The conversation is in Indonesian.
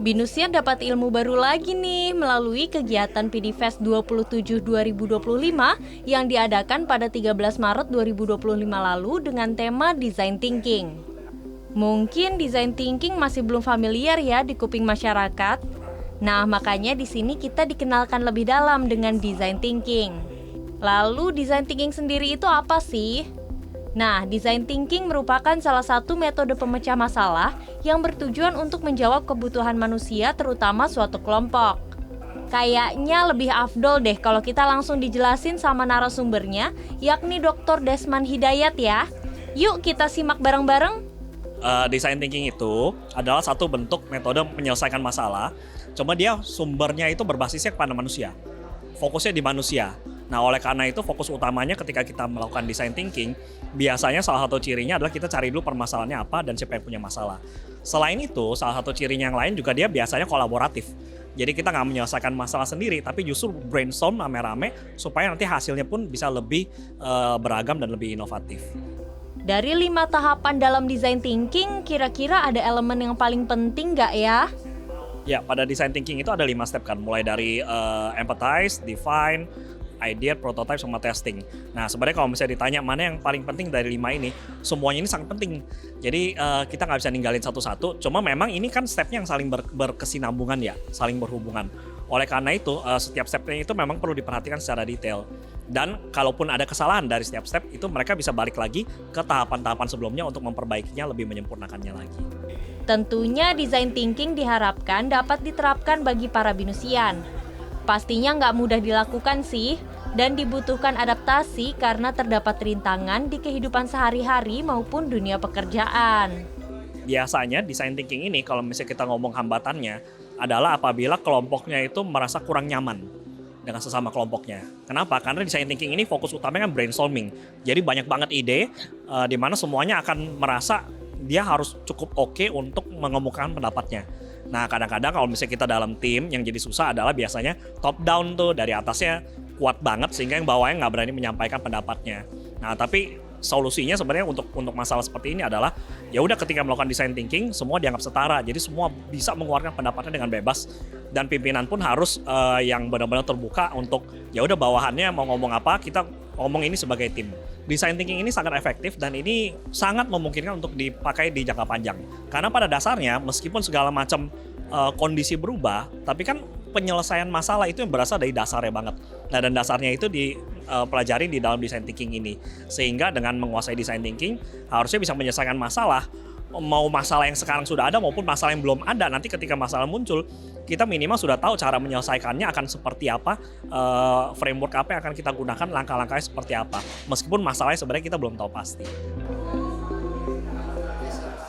Binusnya dapat ilmu baru lagi nih melalui kegiatan PDFest 27 2025 yang diadakan pada 13 Maret 2025 lalu dengan tema Design Thinking. Mungkin design thinking masih belum familiar ya di kuping masyarakat. Nah, makanya di sini kita dikenalkan lebih dalam dengan design thinking. Lalu, design thinking sendiri itu apa sih? Nah, design thinking merupakan salah satu metode pemecah masalah yang bertujuan untuk menjawab kebutuhan manusia, terutama suatu kelompok. Kayaknya lebih afdol deh kalau kita langsung dijelasin sama narasumbernya, yakni Dr. Desman Hidayat ya. Yuk kita simak bareng-bareng. Design thinking itu adalah satu bentuk metode menyelesaikan masalah, cuma dia sumbernya itu berbasisnya kepada manusia, fokusnya di manusia. Nah, oleh karena itu fokus utamanya ketika kita melakukan design thinking, biasanya salah satu cirinya adalah kita cari dulu permasalahannya apa dan siapa yang punya masalah. Selain itu, salah satu cirinya yang lain juga dia biasanya kolaboratif. Jadi kita nggak menyelesaikan masalah sendiri, tapi justru brainstorm rame-rame supaya nanti hasilnya pun bisa lebih beragam dan lebih inovatif. Dari 5 tahapan dalam design thinking, kira-kira ada elemen yang paling penting nggak ya? Ya, pada design thinking itu ada 5 step kan, mulai dari empathize, define, idea, prototype, sama testing. Nah, sebenarnya kalau misalnya ditanya mana yang paling penting dari 5 ini, semuanya ini sangat penting. Jadi kita nggak bisa ninggalin satu-satu, cuma memang ini kan stepnya yang saling berkesinambungan ya, saling berhubungan. Oleh karena itu, setiap stepnya itu memang perlu diperhatikan secara detail. Dan kalaupun ada kesalahan dari setiap step, itu mereka bisa balik lagi ke tahapan-tahapan sebelumnya untuk memperbaikinya, lebih menyempurnakannya lagi. Tentunya design thinking diharapkan dapat diterapkan bagi para binusian. Pastinya nggak mudah dilakukan sih, dan dibutuhkan adaptasi karena terdapat rintangan di kehidupan sehari-hari maupun dunia pekerjaan. Biasanya design thinking ini kalau misalnya kita ngomong hambatannya adalah apabila kelompoknya itu merasa kurang nyaman dengan sesama kelompoknya. Kenapa? Karena design thinking ini fokus utamanya kan brainstorming. Jadi banyak banget ide di mana semuanya akan merasa dia harus cukup oke untuk mengemukakan pendapatnya. Nah, kadang-kadang kalau misalnya kita dalam tim, yang jadi susah adalah biasanya top down tuh, dari atasnya kuat banget sehingga yang bawahnya nggak berani menyampaikan pendapatnya. Nah, tapi solusinya sebenarnya untuk masalah seperti ini adalah ya udah, ketika melakukan design thinking semua dianggap setara, jadi semua bisa mengeluarkan pendapatnya dengan bebas, dan pimpinan pun harus yang benar-benar terbuka untuk ya udah bawahannya mau ngomong apa, kita ngomong ini sebagai tim. Design thinking ini sangat efektif dan ini sangat memungkinkan untuk dipakai di jangka panjang, karena pada dasarnya meskipun segala macam kondisi berubah, tapi kan penyelesaian masalah itu yang berasal dari dasarnya banget. Nah, dan dasarnya itu dipelajari di dalam design thinking ini. Sehingga dengan menguasai design thinking, harusnya bisa menyelesaikan masalah. Mau masalah yang sekarang sudah ada maupun masalah yang belum ada. Nanti ketika masalah muncul, kita minimal sudah tahu cara menyelesaikannya akan seperti apa, framework apa yang akan kita gunakan, langkah-langkahnya seperti apa. Meskipun masalahnya sebenarnya kita belum tahu pasti.